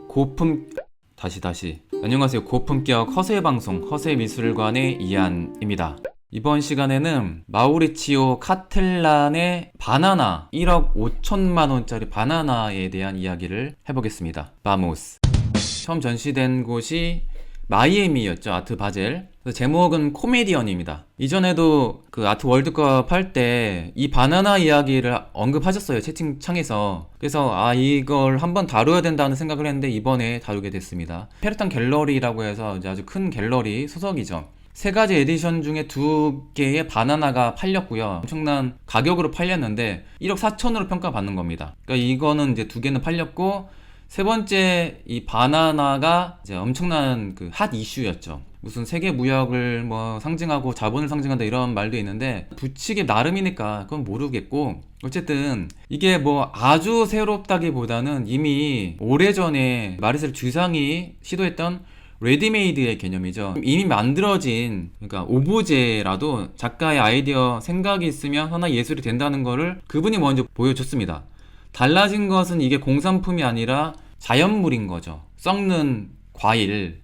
고품 다시 안녕하세요. 고품격 허세 방송 허세미술관의 이한입니다. 이번 시간에는 마우리치오 카텔란의 바나나 1억 5천만 원짜리 바나나에 대한 이야기를 해보겠습니다. 바모스. 처음 전시된 곳이 마이애미였죠. 아트 바젤. 제목은 코미디언입니다. 이전에도 그 아트 월드컵 할 때 이 바나나 이야기를 언급하셨어요, 채팅창에서. 그래서 이걸 한번 다뤄야 된다는 생각을 했는데 이번에 다루게 됐습니다. 페르탄 갤러리라고 해서 이제 아주 큰 갤러리 소속이죠. 3가지 에디션 중에 2개의 바나나가 팔렸고요. 엄청난 가격으로 팔렸는데 1억 4천으로 평가받는 겁니다. 그러니까 이거는 이제 2개는 팔렸고, 세 번째 이 바나나가 이제 엄청난 그 핫 이슈였죠. 무슨 세계 무역을 뭐 상징하고 자본을 상징한다 이런 말도 있는데 붙이기 나름이니까 그건 모르겠고, 어쨌든 이게 뭐 아주 새롭다기보다는 이미 오래전에 마르셀 듀상이 시도했던 레디메이드의 개념이죠. 이미 만들어진, 그러니까 오브제라도 작가의 아이디어 생각이 있으면 하나 예술이 된다는 거를 그분이 먼저 보여줬습니다. 달라진 것은 이게 공산품이 아니라 자연물인 거죠. 썩는 과일.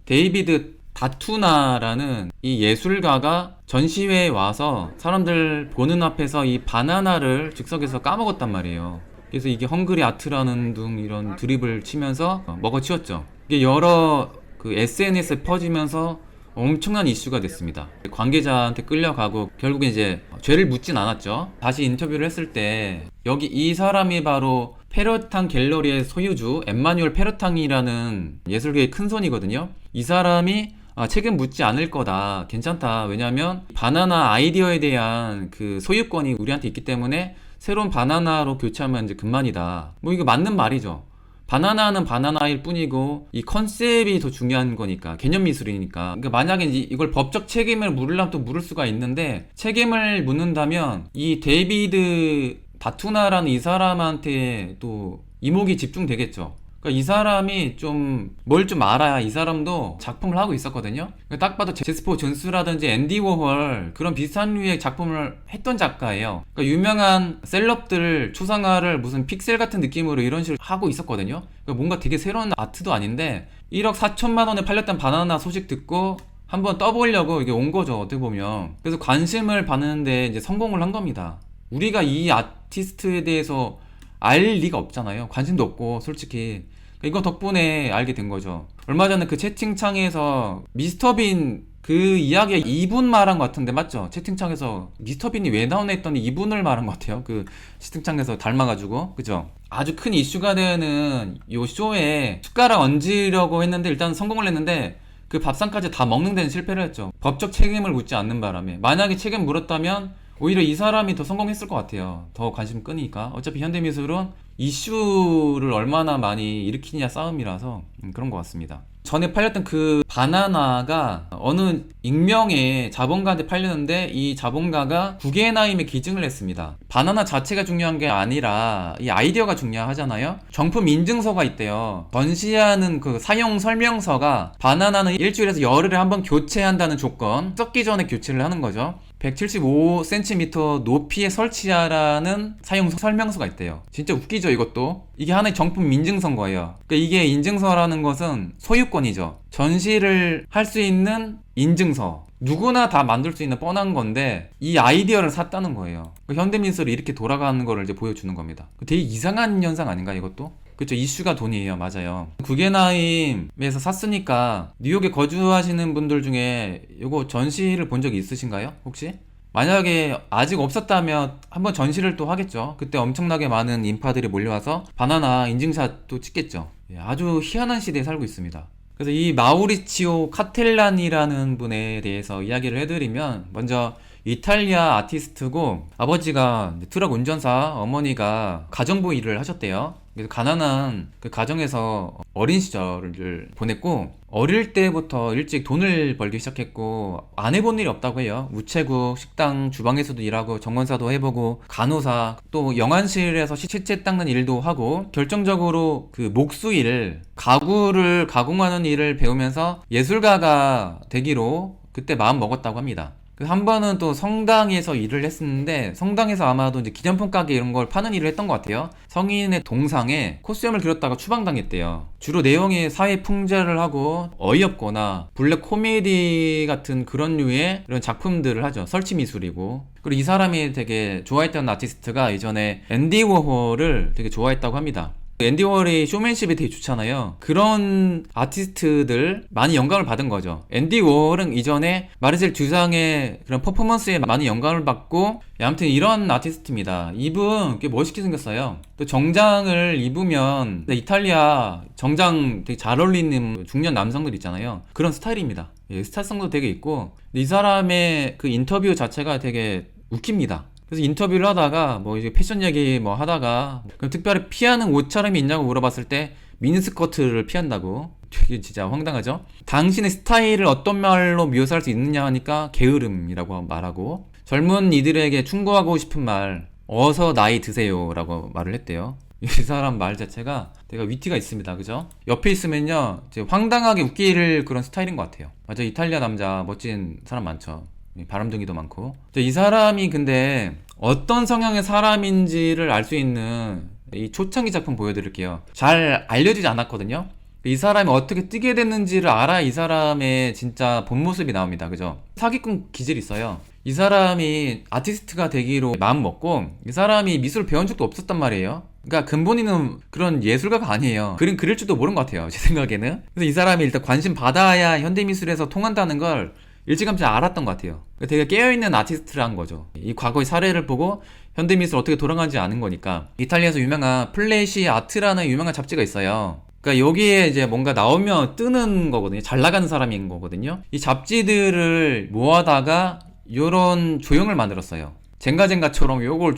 데이비드 다투나라는 이 예술가가 전시회에 와서 사람들 보는 앞에서 이 바나나를 즉석에서 까먹었단 말이에요. 그래서 이게 헝그리 아트라는 등 이런 드립을 치면서 먹어치웠죠. 이게 여러 그 SNS에 퍼지면서 엄청난 이슈가 됐습니다. 관계자한테 끌려가고 결국에 이제 죄를 묻진 않았죠. 다시 인터뷰를 했을 때 여기 이 사람이 바로 페르탕 갤러리의 소유주 엠마뉴엘 페르탕이라는 예술계의 큰손이거든요. 이 사람이 책임 묻지 않을 거다, 괜찮다, 왜냐면 바나나 아이디어에 대한 그 소유권이 우리한테 있기 때문에 새로운 바나나로 교체하면 이제 그만이다. 뭐 이거 맞는 말이죠. 바나나는 바나나일 뿐이고 이 컨셉이 더 중요한 거니까, 개념 미술이니까. 그러니까 만약에 이걸 법적 책임을 물으려면 또 물을 수가 있는데, 책임을 묻는다면 이 데이비드 다투나라는 이 사람한테 또 이목이 집중되겠죠. 그러니까 이 사람이 좀 뭘 좀 알아야 이 사람도 작품을 하고 있었거든요. 딱 봐도 제스퍼 존스라든지 앤디 워홀 그런 비슷한 류의 작품을 했던 작가예요. 그러니까 유명한 셀럽들 초상화를 무슨 픽셀 같은 느낌으로 이런 식으로 하고 있었거든요. 그러니까 뭔가 되게 새로운 아트도 아닌데 1억 4천만 원에 팔렸던 바나나 소식 듣고 한번 떠보려고 이게 온 거죠, 어떻게 보면. 그래서 관심을 받는데 이제 성공을 한 겁니다. 우리가 이 아티스트에 대해서 알 리가 없잖아요. 관심도 없고, 솔직히. 이거 덕분에 알게 된 거죠. 얼마 전에 그 채팅창에서 미스터빈 그 이야기 이분 말한 것 같은데, 맞죠? 채팅창에서 미스터빈이 왜 나오나 했더니 이분을 말한 것 같아요. 그 채팅창에서 닮아가지고. 그죠? 아주 큰 이슈가 되는 요 쇼에 숟가락 얹으려고 했는데 일단 성공을 했는데 그 밥상까지 다 먹는 데는 실패를 했죠. 법적 책임을 묻지 않는 바람에. 만약에 책임 물었다면 오히려 이 사람이 더 성공했을 것 같아요. 더 관심 끄니까. 어차피 현대미술은 이슈를 얼마나 많이 일으키냐 싸움이라서 그런 것 같습니다. 전에 팔렸던 그 바나나가 어느 익명의 자본가한테 팔렸는데 이 자본가가 구겐하임에 기증을 했습니다. 바나나 자체가 중요한 게 아니라 이 아이디어가 중요하잖아요. 정품 인증서가 있대요. 전시하는 그 사용 설명서가 바나나는 일주일에서 열흘에 한번 교체한다는 조건, 썩기 전에 교체를 하는 거죠. 175cm 높이에 설치하라는 사용 설명서가 있대요. 진짜 웃기죠, 이것도? 이게 하나의 정품 인증서인 거예요. 그러니까 이게 인증서라는 것은 소유권이죠. 전시를 할 수 있는 인증서. 누구나 다 만들 수 있는 뻔한 건데 이 아이디어를 샀다는 거예요. 현대미술이 이렇게 돌아가는 거를 이제 보여주는 겁니다. 되게 이상한 현상 아닌가, 이것도? 그쵸, 이슈가 돈이에요. 맞아요. 구겐하임에서 샀으니까 뉴욕에 거주하시는 분들 중에 이거 전시를 본 적이 있으신가요? 혹시? 만약에 아직 없었다면 한번 전시를 또 하겠죠. 그때 엄청나게 많은 인파들이 몰려와서 바나나 인증샷도 찍겠죠. 아주 희한한 시대에 살고 있습니다. 그래서 이 마우리치오 카텔란이라는 분에 대해서 이야기를 해드리면, 먼저 이탈리아 아티스트고 아버지가 트럭 운전사, 어머니가 가정부 일을 하셨대요. 그래서 가난한 그 가정에서 어린 시절을 보냈고, 어릴 때부터 일찍 돈을 벌기 시작했고 안 해본 일이 없다고 해요. 우체국, 식당, 주방에서도 일하고 정원사도 해보고 간호사, 또 영안실에서 시체 닦는 일도 하고, 결정적으로 그 목수일, 가구를 가공하는 일을 배우면서 예술가가 되기로 그때 마음 먹었다고 합니다. 그래서 한 번은 또 성당에서 일을 했었는데, 성당에서 아마도 이제 기념품 가게 이런 걸 파는 일을 했던 것 같아요. 성인의 동상에 코수염을 그렸다가 추방당했대요. 주로 내용이 사회 풍자를 하고 어이없거나 블랙 코미디 같은 그런 류의 이런 작품들을 하죠. 설치 미술이고. 그리고 이 사람이 되게 좋아했던 아티스트가 이전에 앤디 워홀을 되게 좋아했다고 합니다. 앤디 워홀이 쇼맨십이 되게 좋잖아요. 그런 아티스트들 많이 영감을 받은 거죠. 앤디 워홀은 이전에 마르셀 듀상의 그런 퍼포먼스에 많이 영감을 받고, 아무튼 이런 아티스트입니다. 이분 꽤 멋있게 생겼어요. 또 정장을 입으면 이탈리아 정장 되게 잘 어울리는 중년 남성들 있잖아요. 그런 스타일입니다. 스타성도 되게 있고, 이 사람의 그 인터뷰 자체가 되게 웃깁니다. 그래서 인터뷰를 하다가 뭐 이제 패션 얘기 뭐 하다가, 그럼 특별히 피하는 옷차림이 있냐고 물어봤을 때 미니스커트를 피한다고. 되게 진짜 황당하죠? 당신의 스타일을 어떤 말로 묘사할 수 있느냐 하니까 게으름이라고 말하고, 젊은 이들에게 충고하고 싶은 말, 어서 나이 드세요 라고 말을 했대요. 이 사람 말 자체가 되게 위트가 있습니다. 그죠? 옆에 있으면요 이제 황당하게 웃길 그런 스타일인 것 같아요. 맞아, 이탈리아 남자 멋진 사람 많죠. 바람둥이도 많고. 이 사람이 근데 어떤 성향의 사람인지를 알 수 있는 이 초창기 작품 보여드릴게요. 잘 알려지지 않았거든요. 이 사람이 어떻게 뜨게 됐는지를 알아 이 사람의 진짜 본 모습이 나옵니다. 그죠? 사기꾼 기질이 있어요. 이 사람이 아티스트가 되기로 마음 먹고, 이 사람이 미술 배운 적도 없었단 말이에요. 그러니까 근본이는 그런 예술가가 아니에요. 그림 그릴 줄도 모르는 것 같아요, 제 생각에는. 그래서 이 사람이 일단 관심 받아야 현대미술에서 통한다는 걸 일찌감치 알았던 것 같아요. 되게 깨어있는 아티스트란 거죠. 이 과거의 사례를 보고 현대미술 어떻게 돌아가는지 아는 거니까. 이탈리아에서 유명한 플래시 아트라는 유명한 잡지가 있어요. 그러니까 여기에 이제 뭔가 나오면 뜨는 거거든요. 잘 나가는 사람인 거거든요. 이 잡지들을 모아다가 요런 조형을 만들었어요. 젠가젠가처럼 요걸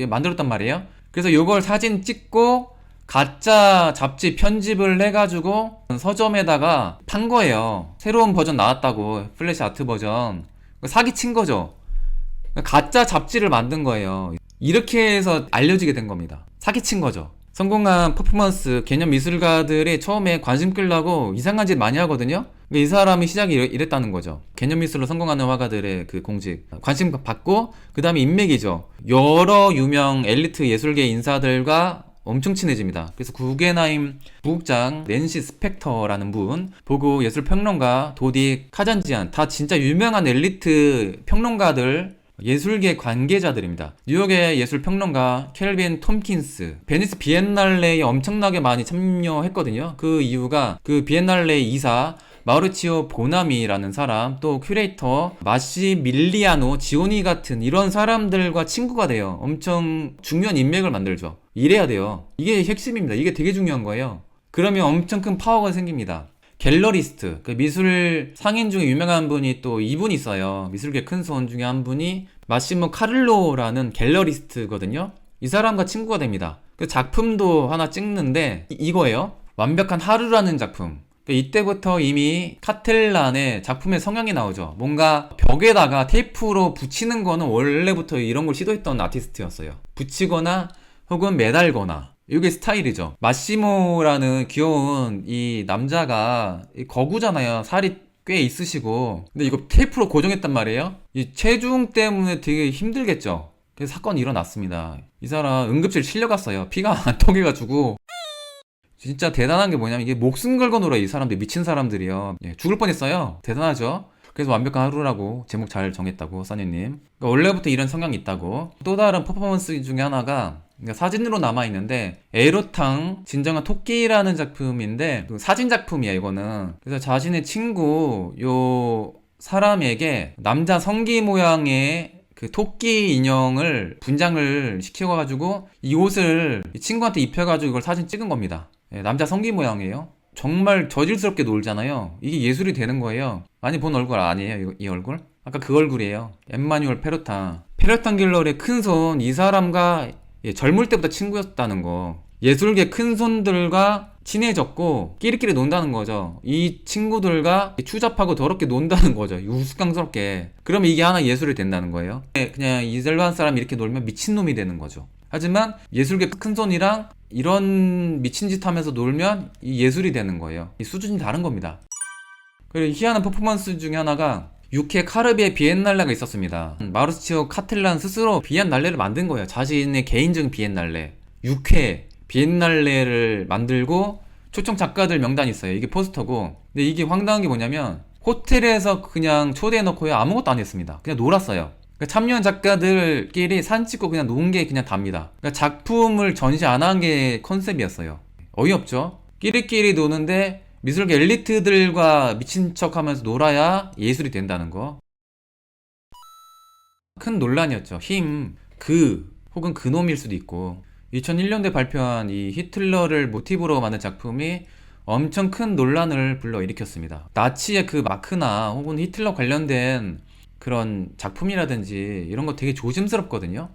만들었단 말이에요. 그래서 요걸 사진 찍고 가짜 잡지 편집을 해가지고 서점에다가 판 거예요. 새로운 버전 나왔다고, 플래시 아트 버전. 사기 친 거죠. 가짜 잡지를 만든 거예요. 이렇게 해서 알려지게 된 겁니다. 사기 친 거죠. 성공한 퍼포먼스 개념 미술가들이 처음에 관심 끌려고 이상한 짓 많이 하거든요. 이 사람이 시작이 이랬다는 거죠. 개념 미술로 성공하는 화가들의 그 공직 관심 받고, 그 다음에 인맥이죠. 여러 유명 엘리트 예술계 인사들과 엄청 친해집니다. 그래서 구겐하임 부국장 낸시 스펙터라는 분 보고 예술평론가 도디 카잔지안, 다 진짜 유명한 엘리트 평론가들, 예술계 관계자들입니다. 뉴욕의 예술평론가 켈빈 톰킨스, 베니스 비엔날레에 엄청나게 많이 참여했거든요. 그 이유가 그 비엔날레 이사 마우리치오 보나미라는 사람, 또 큐레이터 마시밀리아노 지오니 같은 이런 사람들과 친구가 돼요. 엄청 중요한 인맥을 만들죠. 이래야 돼요. 이게 핵심입니다. 이게 되게 중요한 거예요. 그러면 엄청 큰 파워가 생깁니다. 갤러리스트, 그 미술 상인 중에 유명한 분이 또 이분이 있어요. 미술계 큰손 중에 한 분이 마시모 카를로라는 갤러리스트거든요. 이 사람과 친구가 됩니다. 그 작품도 하나 찍는데 이거예요. 완벽한 하루라는 작품. 이때부터 이미 카텔란의 작품의 성향이 나오죠. 뭔가 벽에다가 테이프로 붙이는 거는 원래부터 이런 걸 시도했던 아티스트였어요. 붙이거나 혹은 매달거나. 이게 스타일이죠. 마시모라는 귀여운 이 남자가 거구잖아요. 살이 꽤 있으시고. 근데 이거 테이프로 고정했단 말이에요. 이 체중 때문에 되게 힘들겠죠. 그래서 사건이 일어났습니다. 이 사람 응급실 실려갔어요. 피가 안 통해가지고. 진짜 대단한 게 뭐냐면 이게 목숨 걸고 놀아. 이 사람들 미친 사람들이요. 죽을 뻔했어요. 대단하죠. 그래서 완벽한 하루라고 제목 잘 정했다고 써니님. 그러니까 원래부터 이런 성향이 있다고. 또 다른 퍼포먼스 중에 하나가 사진으로 남아있는데 에로탕 진정한 토끼라는 작품인데 사진 작품이야 이거는. 그래서 자신의 친구 요 사람에게 남자 성기 모양의 그 토끼 인형을 분장을 시켜가지고 이 옷을 이 친구한테 입혀가지고 이걸 사진 찍은 겁니다. 남자 성기 모양이에요. 정말 저질스럽게 놀잖아요. 이게 예술이 되는 거예요. 많이 본 얼굴 아니에요? 이 얼굴? 아까 그 얼굴이에요. 엠마뉴엘 페로탄 갤러리의 큰손. 이 사람과 젊을 때부터 친구였다는 거. 예술계 큰손들과 친해졌고 끼리끼리 논다는 거죠. 이 친구들과 추잡하고 더럽게 논다는 거죠. 우스꽝스럽게. 그러면 이게 하나 예술이 된다는 거예요. 그냥 이슬반 사람이 이렇게 놀면 미친놈이 되는 거죠. 하지만 예술계 큰손이랑 이런 미친 짓 하면서 놀면 이 예술이 되는 거예요. 이 수준이 다른 겁니다. 그리고 희한한 퍼포먼스 중에 하나가 UK 카르비에 비엔날레가 있었습니다. 마우리치오 카텔란 스스로 비엔날레를 만든 거예요. 자신의 개인적인 비엔날레. UK 비엔날레를 만들고 초청 작가들 명단이 있어요. 이게 포스터고. 근데 이게 황당한 게 뭐냐면 호텔에서 그냥 초대해놓고 아무것도 안 했습니다. 그냥 놀았어요. 그러니까 참여한 작가들끼리 사진 찍고 그냥 논 게 그냥 답니다. 그러니까 작품을 전시 안 한 게 컨셉이었어요. 어이없죠? 끼리끼리 노는데 미술계 엘리트들과 미친 척 하면서 놀아야 예술이 된다는 거. 큰 논란이었죠. 혹은 그놈일 수도 있고. 2001년도에 발표한 이 히틀러를 모티브로 만든 작품이 엄청 큰 논란을 불러일으켰습니다. 나치의 그 마크나 혹은 히틀러 관련된 그런 작품이라든지 이런 거 되게 조심스럽거든요.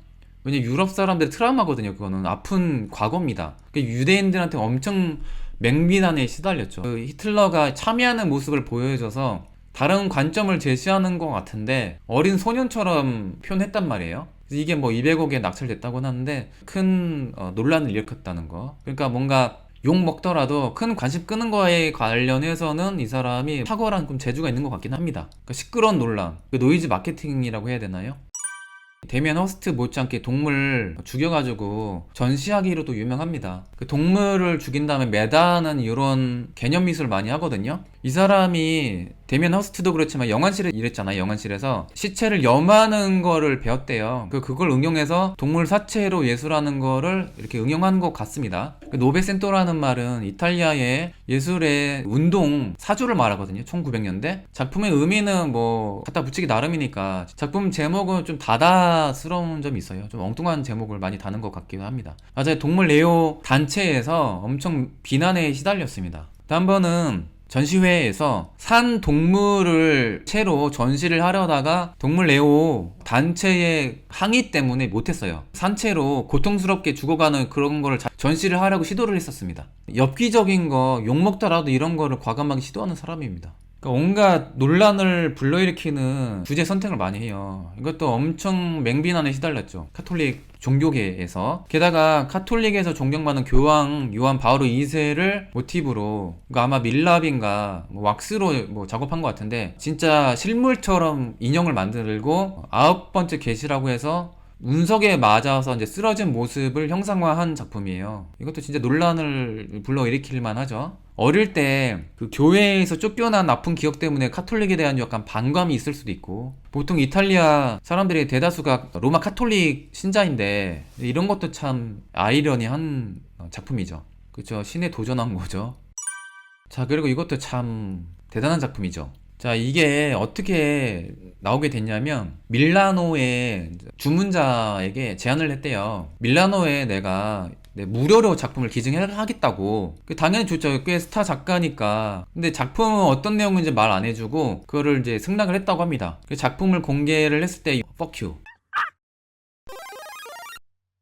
왜냐면 유럽 사람들의 트라우마거든요. 그거는 아픈 과거입니다. 유대인들한테 엄청 맹비난에 시달렸죠. 그 히틀러가 참여하는 모습을 보여줘서 다른 관점을 제시하는 것 같은데 어린 소년처럼 표현했단 말이에요. 그래서 이게 뭐 200억에 낙찰됐다고 하는데 큰 논란을 일으켰다는 거. 그러니까 뭔가 욕 먹더라도 큰 관심 끄는 거에 관련해서는 이 사람이 탁월한 좀 재주가 있는 것 같긴 합니다. 그러니까 시끄러운 논란, 노이즈 마케팅이라고 해야 되나요? 데미안 허스트 못지않게 동물 죽여가지고 전시하기로도 유명합니다. 그 동물을 죽인 다음에 매다는 이런 개념 미술을 많이 하거든요. 이 사람이 데미안 허스트도 그렇지만 영안실에 일했잖아요. 영안실에서 시체를 염하는 거를 배웠대요. 그걸 응용해서 동물 사체로 예술하는 거를 이렇게 응용한 것 같습니다. 노베센토라는 말은 이탈리아의 예술의 운동 사조를 말하거든요. 1900년대 작품의 의미는 뭐 갖다 붙이기 나름이니까 작품 제목은 좀 다다스러운 점이 있어요. 좀 엉뚱한 제목을 많이 다는 것 같기도 합니다. 맞아요. 동물 네오 단체에서 엄청 비난에 시달렸습니다. 다음번은 전시회에서 산 동물을 채로 전시를 하려다가 동물 네오 단체의 항의 때문에 못했어요. 산채로 고통스럽게 죽어가는 그런 거를 전시를 하려고 시도를 했었습니다. 엽기적인 거, 욕먹더라도 이런 거를 과감하게 시도하는 사람입니다. 그러니까 온갖 논란을 불러일으키는 주제 선택을 많이 해요. 이것도 엄청 맹비난에 시달렸죠. 카톨릭 종교계에서. 게다가 카톨릭에서 존경받는 교황 요한 바오로 2세를 모티브로, 그러니까 아마 밀랍인가 왁스로 작업한 것 같은데 진짜 실물처럼 인형을 만들고 9번째 계시라고 해서 운석에 맞아서 이제 쓰러진 모습을 형상화한 작품이에요. 이것도 진짜 논란을 불러일으킬 만하죠. 어릴 때 그 교회에서 쫓겨난 아픈 기억 때문에 카톨릭에 대한 약간 반감이 있을 수도 있고, 보통 이탈리아 사람들의 대다수가 로마 카톨릭 신자인데 이런 것도 참 아이러니한 작품이죠. 그렇죠. 신에 도전한 거죠. 자, 그리고 이것도 참 대단한 작품이죠. 자, 이게 어떻게 나오게 됐냐면 밀라노의 주문자에게 제안을 했대요. 밀라노에 내가 무료로 작품을 기증하겠다고. 당연히 좋죠. 꽤 스타 작가니까. 근데 작품은 어떤 내용인지 말 안 해주고 그거를 이제 승낙을 했다고 합니다. 작품을 공개를 했을 때 fuck you.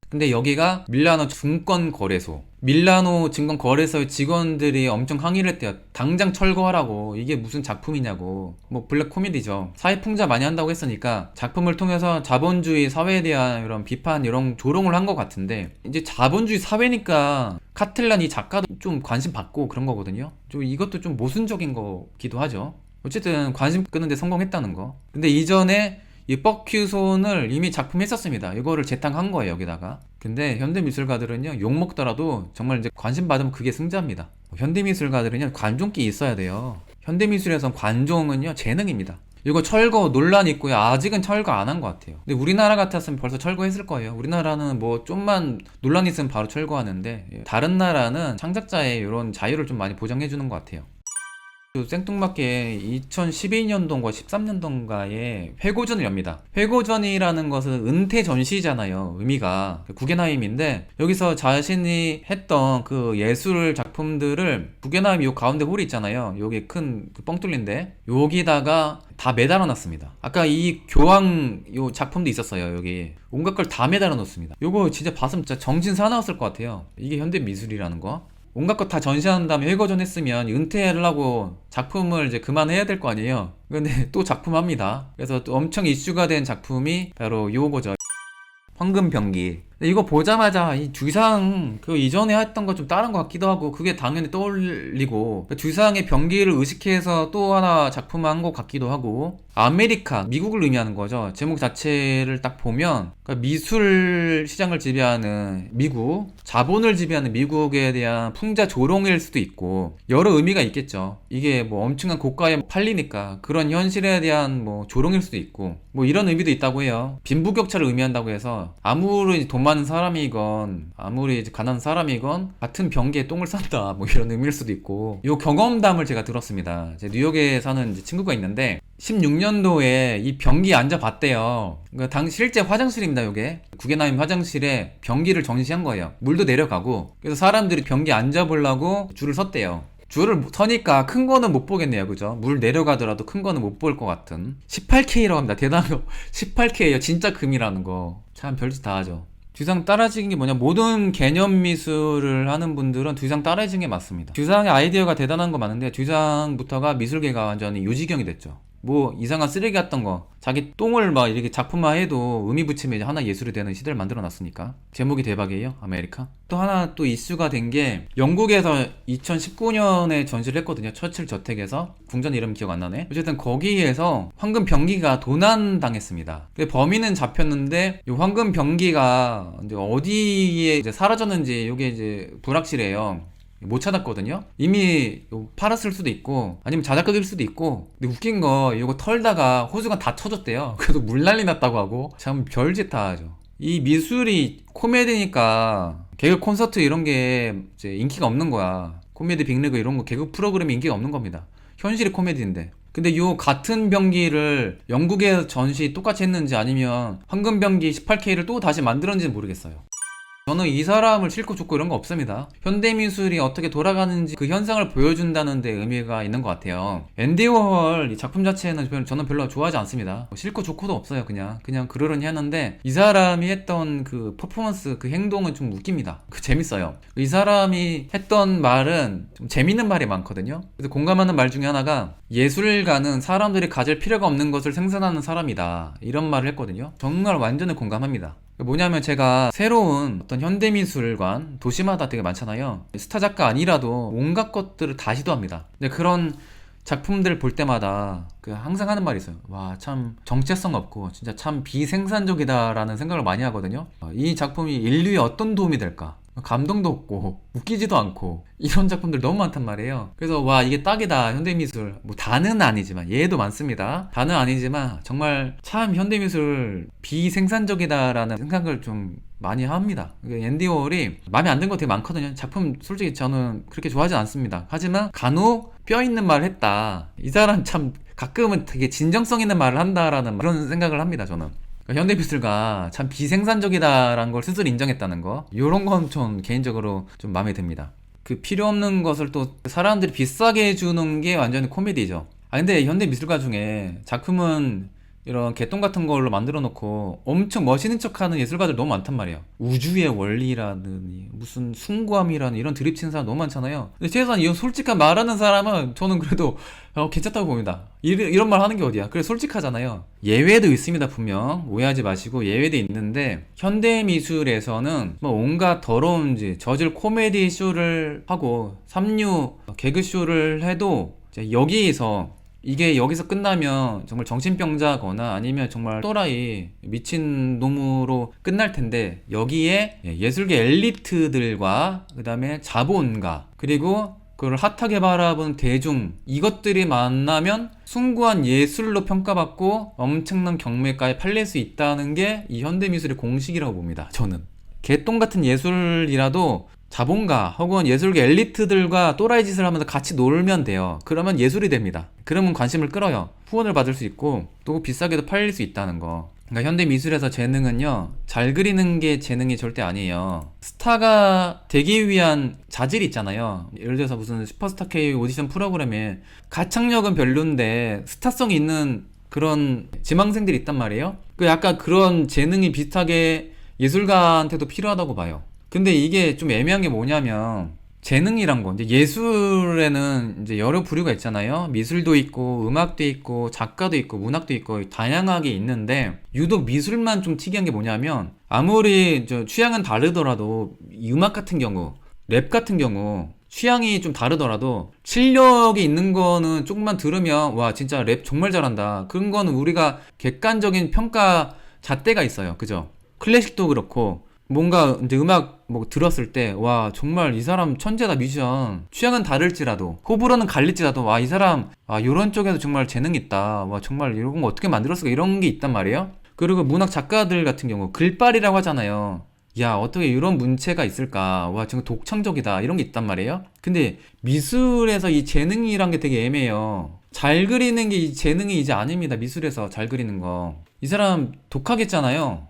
근데 여기가 밀라노 증권거래소, 밀라노 증권거래소의 직원들이 엄청 항의를 했대요. 당장 철거하라고. 이게 무슨 작품이냐고. 블랙 코미디죠. 사회풍자 많이 한다고 했으니까 작품을 통해서 자본주의 사회에 대한 이런 비판, 이런 조롱을 한 것 같은데, 이제 자본주의 사회니까 카텔란 이 작가도 좀 관심 받고 그런 거거든요. 좀 이것도 좀 모순적인 거기도 하죠. 어쨌든 관심 끄는데 성공했다는 거. 근데 이전에 이 뻑큐손을 이미 작품 했었습니다. 이거를 재탕한 거예요, 여기다가. 근데 현대미술가들은요, 욕먹더라도 정말 이제 관심 받으면 그게 승자입니다. 현대미술가들은요, 관종기 있어야 돼요. 현대미술에선 관종은요, 재능입니다. 이거 철거 논란 있고요. 아직은 철거 안 한 것 같아요. 근데 우리나라 같았으면 벌써 철거했을 거예요. 우리나라는 좀만 논란 있으면 바로 철거하는데, 다른 나라는 창작자의 이런 자유를 좀 많이 보장해주는 것 같아요. 생뚱맞게 2012년도인가 13년도인가에 회고전을 엽니다. 회고전이라는 것은 은퇴 전시잖아요. 의미가 구겐하임인데, 여기서 자신이 했던 그 예술 작품들을 구겐하임 요 가운데 홀이 있잖아요. 여기 큰 뻥 뚫린데 여기다가 다 매달아 놨습니다. 아까 이 교황 요 작품도 있었어요. 여기 온갖 걸 다 매달아 놓습니다. 요거 진짜 봤으면 진짜 정신 사나웠을 것 같아요. 이게 현대 미술이라는 거. 온갖 것 다 전시한 다음에 회거전 했으면 은퇴를 하고 작품을 이제 그만해야 될 거 아니에요. 근데 또 작품합니다. 그래서 또 엄청 이슈가 된 작품이 바로 요거죠. 황금병기. 근데 이거 보자마자 이 주상 그 이전에 했던 거 좀 다른 것 같기도 하고 그게 당연히 떠올리고 주상의 병기를 의식해서 또 하나 작품을 한 것 같기도 하고 아메리카 미국을 의미하는 거죠. 제목 자체를 딱 보면 그러니까 미술 시장을 지배하는 미국, 자본을 지배하는 미국에 대한 풍자 조롱일 수도 있고 여러 의미가 있겠죠. 이게 뭐 엄청난 고가에 팔리니까 그런 현실에 대한 뭐 조롱일 수도 있고 뭐 이런 의미도 있다고 해요. 빈부격차를 의미한다고 해서 아무리 돈 많은 사람이건 아무리 이제 가난한 사람이건 같은 병기에 똥을 싼다 뭐 이런 의미일 수도 있고 요 경험담을 제가 들었습니다. 제 뉴욕에 사는 이제 친구가 있는데 16년도에 이 변기 앉아봤대요. 그러니까 실제 화장실입니다, 요게. 구겐하임 화장실에 변기를 전시한 거예요. 물도 내려가고. 그래서 사람들이 변기 앉아보려고 줄을 섰대요. 줄을 서니까 큰 거는 못 보겠네요, 그죠? 물 내려가더라도 큰 거는 못 볼 것 같은. 18K라고 합니다. 대단한 거. 18K예요. 진짜 금이라는 거. 참 별짓 다 하죠. 듀상 따라지는 게 뭐냐, 모든 개념 미술을 하는 분들은 듀상 따라지는 게 맞습니다. 듀상의 아이디어가 대단한 거 맞는데 듀상부터가 미술계가 완전히 요지경이 됐죠. 뭐 이상한 쓰레기 같던 거 자기 똥을 막 이렇게 작품화해도 의미 붙이면 이제 하나 예술이 되는 시대를 만들어 놨으니까 제목이 대박이에요. 아메리카. 또 하나 또 이슈가 된 게 영국에서 2019년에 전시를 했거든요. 처칠 저택에서. 궁전 이름 기억 안 나네. 어쨌든 거기에서 황금 병기가 도난 당했습니다. 근데 범인은 잡혔는데 이 황금 병기가 이제 어디에 이제 사라졌는지 이게 이제 불확실해요. 못 찾았거든요. 이미 팔았을 수도 있고 아니면 자작극일 수도 있고. 근데 웃긴 거 이거 털다가 호수가 다 쳐졌대요. 그래서 물 난리 났다고 하고 참 별짓 다 하죠. 이 미술이 코미디니까 개그 콘서트 이런 게 이제 인기가 없는 거야. 코미디 빅리그 이런 거 개그 프로그램이 인기가 없는 겁니다. 현실이 코미디인데. 근데 요 같은 병기를 영국에서 전시 똑같이 했는지 아니면 황금 병기 18K를 또 다시 만들었는지는 모르겠어요. 저는 이 사람을 싫고 좋고 이런 거 없습니다. 현대미술이 어떻게 돌아가는지 그 현상을 보여준다는 데 의미가 있는 것 같아요. 앤디 워홀 이 작품 자체는 저는 별로 좋아하지 않습니다. 싫고 좋고도 없어요. 그냥 그러려니 하는데 이 사람이 했던 그 퍼포먼스 그 행동은 좀 웃깁니다. 재밌어요. 이 사람이 했던 말은 좀 재밌는 말이 많거든요. 그래서 공감하는 말 중에 하나가 예술가는 사람들이 가질 필요가 없는 것을 생산하는 사람이다, 이런 말을 했거든요. 정말 완전히 공감합니다. 뭐냐면 제가 새로운 어떤 현대미술관 도시마다 되게 많잖아요. 스타 작가 아니라도 온갖 것들을 다 시도합니다. 근데 그런 작품들 볼 때마다 항상 하는 말이 있어요. 와, 참 정체성 없고 진짜 참 비생산적이다라는 생각을 많이 하거든요. 이 작품이 인류에 어떤 도움이 될까? 감동도 없고 웃기지도 않고 이런 작품들 너무 많단 말이에요. 그래서 와, 이게 딱이다 현대미술. 뭐 다는 아니지만 예도 많습니다. 다는 아니지만 정말 참 현대미술 비생산적이다라는 생각을 좀 많이 합니다. 앤디 워홀이 마음에 안 드는 거 되게 많거든요. 작품 솔직히 저는 그렇게 좋아하지 않습니다. 하지만 간혹 뼈 있는 말을 했다, 이 사람 참 가끔은 되게 진정성 있는 말을 한다라는 그런 생각을 합니다. 저는 현대미술가 참 비생산적이다라는 걸 스스로 인정했다는 거, 이런 건 전 개인적으로 좀 마음에 듭니다. 그 필요 없는 것을 또 사람들이 비싸게 해주는 게 완전히 코미디죠. 근데 현대미술가 중에 작품은 이런 개똥 같은 걸로 만들어 놓고 엄청 멋있는 척하는 예술가들 너무 많단 말이에요. 우주의 원리라느니 무슨 숭고함이라는 이런 드립 치는 사람 너무 많잖아요. 근데 최소한 이런 솔직한 말하는 사람은 저는 그래도 괜찮다고 봅니다. 이런 말 하는 게 어디야. 그래, 솔직하잖아요. 예외도 있습니다. 분명 오해하지 마시고. 예외도 있는데 현대미술에서는 뭐 온갖 더러운 저질 코미디 쇼를 하고 삼류 개그 쇼를 해도 여기에서 이게 여기서 끝나면 정말 정신병자거나 아니면 정말 또라이 미친놈으로 끝날 텐데, 여기에 예술계 엘리트들과 그 다음에 자본가 그리고 그걸 핫하게 바라본 대중, 이것들이 만나면 숭고한 예술로 평가받고 엄청난 경매가에 팔릴 수 있다는 게 이 현대미술의 공식이라고 봅니다. 저는 개똥 같은 예술이라도 자본가 혹은 예술계 엘리트들과 또라이 짓을 하면서 같이 놀면 돼요. 그러면 예술이 됩니다. 그러면 관심을 끌어요. 후원을 받을 수 있고 또 비싸게도 팔릴 수 있다는 거. 그러니까 현대미술에서 재능은요, 잘 그리는 게 재능이 절대 아니에요. 스타가 되기 위한 자질이 있잖아요. 예를 들어서 무슨 슈퍼스타 K 오디션 프로그램에 가창력은 별론데 스타성이 있는 그런 지망생들이 있단 말이에요. 약간 그런 재능이 비슷하게 예술가한테도 필요하다고 봐요. 근데 이게 좀 애매한 게 뭐냐면, 재능이란 거, 이제 예술에는 이제 여러 부류가 있잖아요. 미술도 있고, 음악도 있고, 작가도 있고, 문학도 있고, 다양하게 있는데, 유독 미술만 좀 특이한 게 뭐냐면, 아무리 취향은 다르더라도 이 음악 같은 경우, 랩 같은 경우 취향이 좀 다르더라도 실력이 있는 거는 조금만 들으면 와 진짜 랩 정말 잘한다. 그런 거는 우리가 객관적인 평가 잣대가 있어요. 그죠? 클래식도 그렇고 뭔가 이제 음악 뭐 들었을 때 와 정말 이 사람 천재다 뮤지션. 취향은 다를지라도 호불호는 갈릴지라도 와 이 사람 요런 쪽에도 정말 재능 있다. 와 정말 이런 거 어떻게 만들었을까 이런 게 있단 말이에요. 그리고 문학 작가들 같은 경우 글빨이라고 하잖아요. 야 어떻게 이런 문체가 있을까. 와 정말 독창적이다 이런 게 있단 말이에요. 근데 미술에서 이 재능이란 게 되게 애매해요. 잘 그리는 게 이 재능이 이제 아닙니다. 미술에서 잘 그리는 거. 이 사람 독하겠잖아요.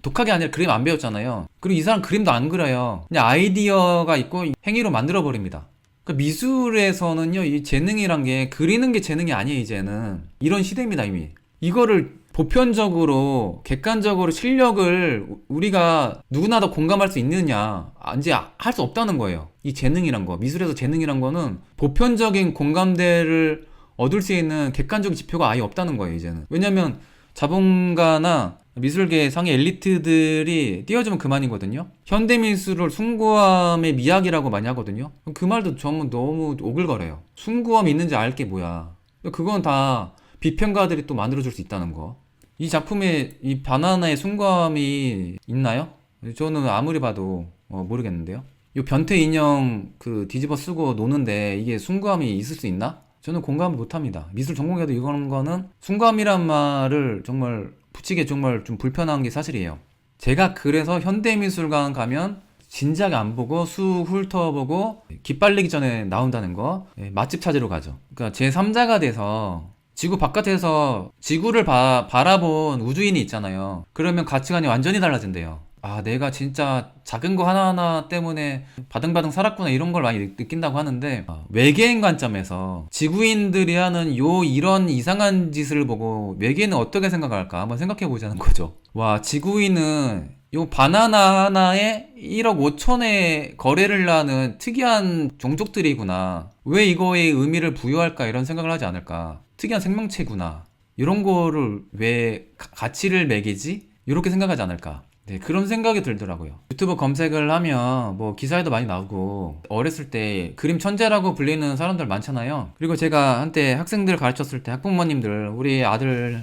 독하게 아니라 그림 안 배웠잖아요. 그리고 이 사람 그림도 안 그려요. 그냥 아이디어가 있고 행위로 만들어 버립니다. 그러니까 미술에서는요, 이 재능이란 게 그리는 게 재능이 아니에요, 이제는. 이런 시대입니다, 이미. 이거를 보편적으로, 객관적으로 실력을 우리가 누구나 다 공감할 수 있느냐, 이제 할 수 없다는 거예요. 이 재능이란 거, 미술에서 재능이란 거는 보편적인 공감대를 얻을 수 있는 객관적인 지표가 아예 없다는 거예요, 이제는. 왜냐면 자본가나 미술계 상위 엘리트들이 띄워주면 그만이거든요. 현대미술을 숭고함의 미학이라고 많이 하거든요. 그 말도 저는 너무 오글거려요. 숭고함이 있는지 알 게 뭐야. 그건 다 비평가들이 또 만들어줄 수 있다는 거. 이 작품에 이 바나나의 숭고함이 있나요? 저는 아무리 봐도 모르겠는데요. 이 변태 인형 그 뒤집어 쓰고 노는데 이게 숭고함이 있을 수 있나? 저는 공감을 못합니다. 미술 전공해도 이런 거는 숭고함이란 말을 정말 붙이기 정말 좀 불편한 게 사실이에요. 제가 그래서 현대미술관 가면 진작 안 보고 수 훑어보고 기빨리기 전에 나온다는 거 맛집 찾으러 가죠. 그러니까 제 3자가 돼서 지구 바깥에서 지구를 바라본 우주인이 있잖아요. 그러면 가치관이 완전히 달라진대요. 내가 진짜 작은 거 하나하나 때문에 바등바등 살았구나 이런 걸 많이 느낀다고 하는데 외계인 관점에서 지구인들이 하는 이런 이상한 짓을 보고 외계인은 어떻게 생각할까 한번 생각해 보자는 거죠. 와 지구인은 요 바나나 하나에 1억 5천에 거래를 하는 특이한 종족들이구나. 왜 이거에 의미를 부여할까 이런 생각을 하지 않을까. 특이한 생명체구나. 이런 거를 왜 가치를 매기지? 이렇게 생각하지 않을까. 네, 그런 생각이 들더라고요. 유튜브 검색을 하면 뭐 기사에도 많이 나오고 어렸을 때 그림 천재라고 불리는 사람들 많잖아요. 그리고 제가 한때 학생들 가르쳤을 때 학부모님들 우리 아들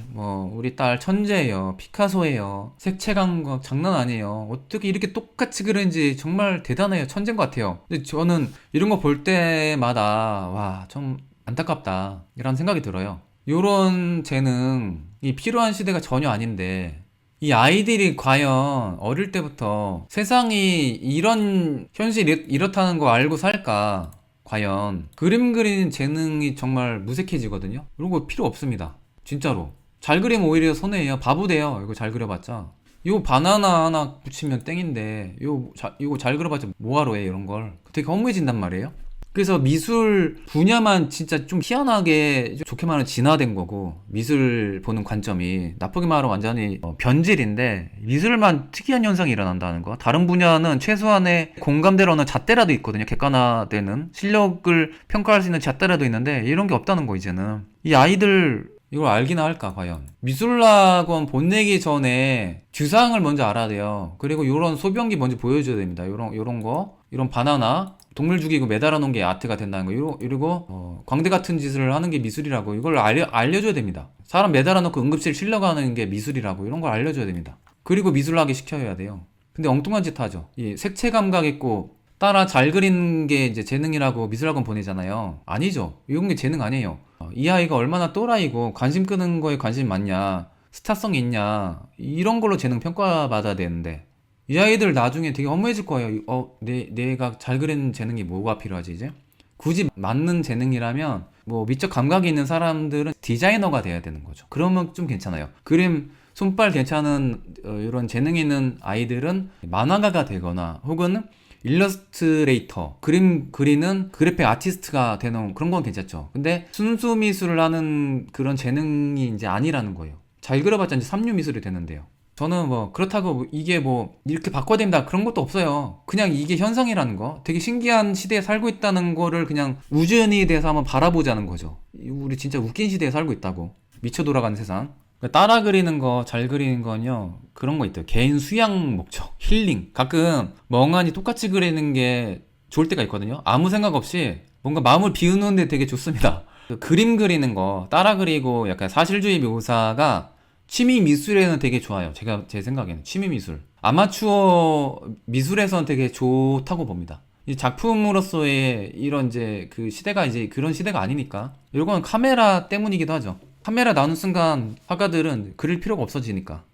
우리 딸 천재예요. 피카소예요. 색채 감각 장난 아니에요. 어떻게 이렇게 똑같이 그리는지 정말 대단해요. 천재인 것 같아요. 근데 저는 이런 거 볼 때마다 와, 좀 안타깝다 이런 생각이 들어요. 요런 재능이 필요한 시대가 전혀 아닌데 이 아이들이 과연 어릴 때부터 세상이 이런 현실이 이렇다는 거 알고 살까? 과연 그림 그리는 재능이 정말 무색해지거든요. 이런 거 필요 없습니다. 진짜로. 잘 그리면 오히려 손해예요. 바보 돼요. 이거 잘 그려봤자. 이거 바나나 하나 붙이면 땡인데 이거 잘 그려봤자 뭐하러 해 이런 걸. 되게 허무해진단 말이에요. 그래서 미술 분야만 진짜 좀 희한하게 좋게 말하면 진화된 거고 미술 보는 관점이 나쁘게 말하면 완전히 변질인데 미술만 특이한 현상이 일어난다는 거. 다른 분야는 최소한의 공감대로 어느 잣대라도 있거든요. 객관화되는 실력을 평가할 수 있는 잣대라도 있는데 이런 게 없다는 거 이제는. 이 아이들 이걸 알기나 할까 과연. 미술학원 보내기 전에 주상을 먼저 알아야 돼요. 그리고 이런 소변기 먼저 보여줘야 됩니다. 요런 거 이런 바나나 동물 죽이고 매달아 놓은 게 아트가 된다는 거. 이러고 광대 같은 짓을 하는 게 미술이라고 이걸 알려줘야 됩니다. 사람 매달아 놓고 응급실 실려가는 게 미술이라고 이런 걸 알려줘야 됩니다. 그리고 미술하게 시켜야 돼요. 근데 엉뚱한 짓 하죠. 이 색채 감각 있고 따라 잘 그리는 게 이제 재능이라고 미술학원 보내잖아요. 아니죠. 이런 게 재능 아니에요. 이 아이가 얼마나 또라이고 관심 끄는 거에 관심이 많냐, 스타성이 있냐 이런 걸로 재능 평가받아야 되는데 이 아이들 나중에 되게 허무해질 거예요. 내가 잘 그리는 재능이 뭐가 필요하지 이제? 굳이 맞는 재능이라면 뭐 미적 감각이 있는 사람들은 디자이너가 돼야 되는 거죠. 그러면 좀 괜찮아요. 그림 손빨 괜찮은 이런 재능 있는 아이들은 만화가가 되거나 혹은 일러스트레이터, 그림 그리는 그래픽 아티스트가 되는 그런 건 괜찮죠. 근데 순수 미술을 하는 그런 재능이 이제 아니라는 거예요. 잘 그려봤자 이제 삼류 미술이 되는데요. 저는 그렇다고 이게 이렇게 바꿔야 된다 그런 것도 없어요. 그냥 이게 현상이라는 거. 되게 신기한 시대에 살고 있다는 거를 그냥 우주연이 대해서 한번 바라보자는 거죠. 우리 진짜 웃긴 시대에 살고 있다고. 미쳐 돌아가는 세상. 그러니까 따라 그리는 거, 잘 그리는 건요, 그런 거 있대요. 개인 수양 목적, 힐링. 가끔 멍하니 똑같이 그리는 게 좋을 때가 있거든요. 아무 생각 없이 뭔가 마음을 비우는데 되게 좋습니다. 그 그림 그리는 거, 따라 그리고 약간 사실주의 묘사가 취미 미술에는 되게 좋아요. 제 생각에는. 취미 미술. 아마추어 미술에서는 되게 좋다고 봅니다. 이 작품으로서의 이런 이제 그 시대가 이제 그런 시대가 아니니까. 이건 카메라 때문이기도 하죠. 카메라 나오는 순간 화가들은 그릴 필요가 없어지니까.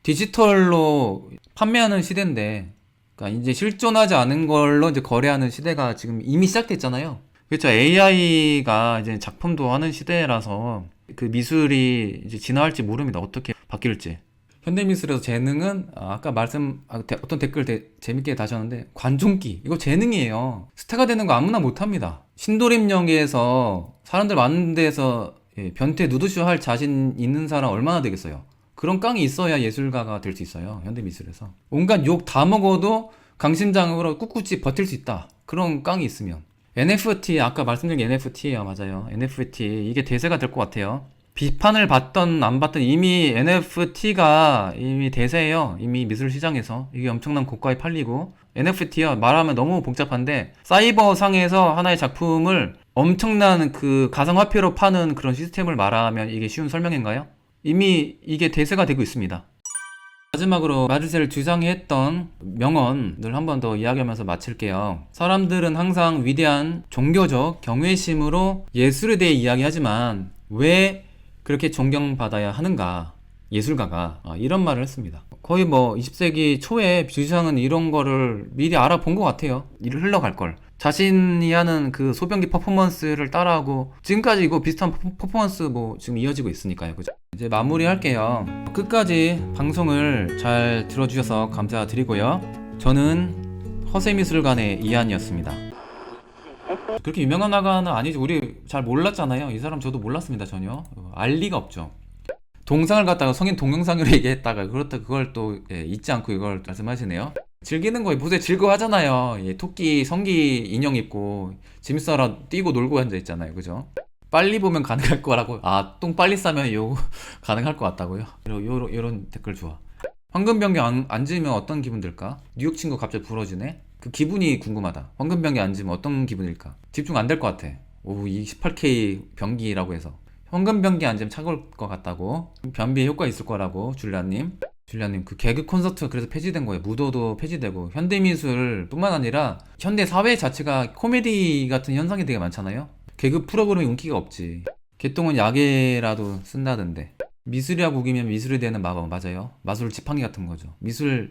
디지털로 판매하는 시대인데, 그러니까 이제 실존하지 않은 걸로 이제 거래하는 시대가 지금 이미 시작됐잖아요. 그렇죠. AI가 이제 작품도 하는 시대라서 그 미술이 이제 진화할지 모릅니다. 어떻게 바뀔지. 현대미술에서 재능은 어떤 댓글 재밌게 다셨는데 관종기 이거 재능이에요. 스타가 되는 거 아무나 못합니다. 신도림역에서 사람들 많은 데서 변태 누드쇼 할 자신 있는 사람 얼마나 되겠어요. 그런 깡이 있어야 예술가가 될 수 있어요. 현대미술에서 온갖 욕 다 먹어도 강심장으로 꿋꿋이 버틸 수 있다. 그런 깡이 있으면. NFT 아까 말씀드린 게 NFT예요. 맞아요. NFT 이게 대세가 될 것 같아요. 비판을 받던 안 받던 이미 NFT가 이미 대세예요. 이미 미술 시장에서 이게 엄청난 고가에 팔리고 NFT요 말하면 너무 복잡한데 사이버 상에서 하나의 작품을 엄청난 그 가상화폐로 파는 그런 시스템을 말하면 이게 쉬운 설명인가요? 이미 이게 대세가 되고 있습니다. 마지막으로 마르셀 듀상이 했던 명언을 한 번 더 이야기하면서 마칠게요. 사람들은 항상 위대한 종교적 경외심으로 예술에 대해 이야기하지만 왜 그렇게 존경받아야 하는가? 예술가가 이런 말을 했습니다. 거의 뭐 20세기 초에 듀상은 이런 거를 미리 알아본 것 같아요. 일을 흘러갈 걸. 자신이 하는 그 소변기 퍼포먼스를 따라하고 지금까지 이거 비슷한 퍼포먼스 뭐 지금 이어지고 있으니까요. 그죠? 이제 마무리 할게요. 끝까지 방송을 잘 들어주셔서 감사드리고요. 저는 허세미술관의 이한이었습니다. 그렇게 유명한 화가는 아니죠. 우리 잘 몰랐잖아요. 이 사람 저도 몰랐습니다. 전혀 알 리가 없죠. 동상을 갖다가 성인 동영상으로 얘기했다가 그걸 또 잊지 않고 이걸 말씀하시네요. 즐기는 거에 보세요. 즐거워하잖아요. 토끼 성기 인형 입고 짐싸라 뛰고 놀고 앉아 있잖아요. 그죠? 빨리 보면 가능할 거라고. 똥 빨리 싸면 가능할 것 같다고요. 요런 댓글 좋아. 황금병기 앉으면 어떤 기분 들까? 뉴욕 친구 갑자기 부러지네. 그 기분이 궁금하다. 황금병기 앉으면 어떤 기분일까? 집중 안 될 것 같아. 이 18K 병기라고 해서 황금병기 앉으면 차가울 것 같다고. 변비에 효과 있을 거라고. 줄리아님 그 개그 콘서트가 그래서 폐지된 거예요. 무도도 폐지되고 현대미술 뿐만 아니라 현대 사회 자체가 코미디 같은 현상이 되게 많잖아요. 개그 프로그램이 인기가 없지. 개똥은 약에라도 쓴다던데. 미술이라고 우기면 미술이 되는 마법. 맞아요. 마술 지팡이 같은 거죠. 미술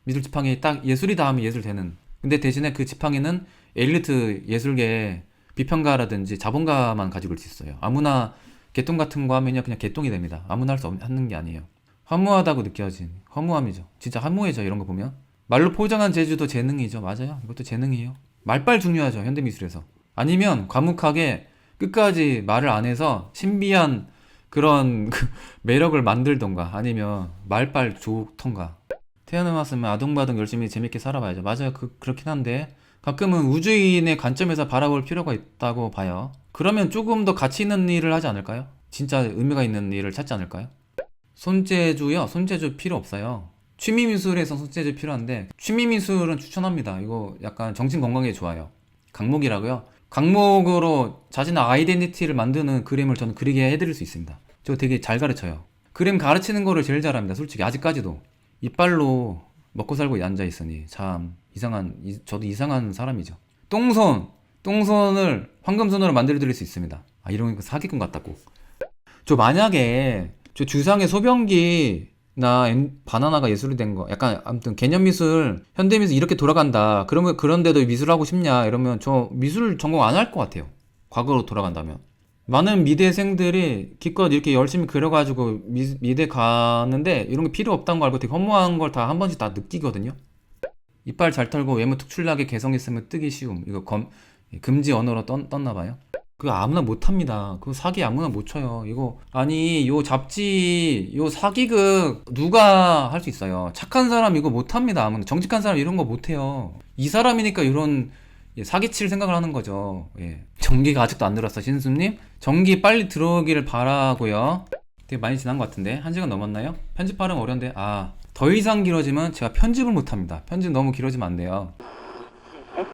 지팡이 딱 예술이다 하면 예술 되는. 근데 대신에 그 지팡이는 엘리트 예술계 비평가라든지 자본가만 가지고 수 있어요. 아무나 개똥 같은 거 하면요 그냥 개똥이 됩니다. 아무나 할 수 없는 게 아니에요. 허무하다고 느껴진 허무함이죠. 진짜 허무해져. 이런 거 보면 말로 포장한 재주도 재능이죠. 맞아요. 이것도 재능이에요. 말빨 중요하죠. 현대미술에서. 아니면 과묵하게 끝까지 말을 안 해서 신비한 그런 매력을 만들던가 아니면 말빨 좋던가. 태어나왔으면 아둥바둥 열심히 재밌게 살아봐야죠. 맞아요. 그렇긴 한데 가끔은 우주인의 관점에서 바라볼 필요가 있다고 봐요. 그러면 조금 더 가치 있는 일을 하지 않을까요? 진짜 의미가 있는 일을 찾지 않을까요? 손재주요? 손재주 필요 없어요. 취미미술에서 손재주 필요한데 취미미술은 추천합니다. 이거 약간 정신 건강에 좋아요. 강목이라고요? 강목으로 자신의 아이덴티티를 만드는 그림을 저는 그리게 해드릴 수 있습니다. 저 되게 잘 가르쳐요. 그림 가르치는 거를 제일 잘합니다. 솔직히 아직까지도. 이빨로 먹고 살고 앉아있으니 참 저도 이상한 사람이죠. 똥손을 황금손으로 만들어드릴 수 있습니다. 이런 거 사기꾼 같다고. 저 만약에 저 주상의 소변기나 바나나가 예술이 된 거 약간 아무튼 개념미술 현대미술 이렇게 돌아간다. 그러면 그런데도 미술하고 싶냐 이러면 저 미술 전공 안 할 것 같아요. 과거로 돌아간다면. 많은 미대생들이 기껏 이렇게 열심히 그려가지고 미대 가는데 이런 게 필요 없다는 거 알고 되게 허무한 걸 다 한 번씩 다 느끼거든요. 이빨 잘 털고 외모 특출나게 개성 있으면 뜨기 쉬움. 이거 금지 언어로 떴나 봐요. 그거 아무나 못합니다. 그거 사기 아무나 못 쳐요. 이거 요 잡지 요 사기극 누가 할 수 있어요. 착한 사람 이거 못합니다. 아무나. 정직한 사람 이런 거 못해요. 이 사람이니까 이런 사기칠 생각을 하는 거죠. 전기가 아직도 안 들어왔어. 신수님 전기 빨리 들어오기를 바라고요. 되게 많이 지난 것 같은데 1시간 넘었나요? 편집하려면 어려운데 더 이상 길어지면 제가 편집을 못합니다. 편집 너무 길어지면 안 돼요.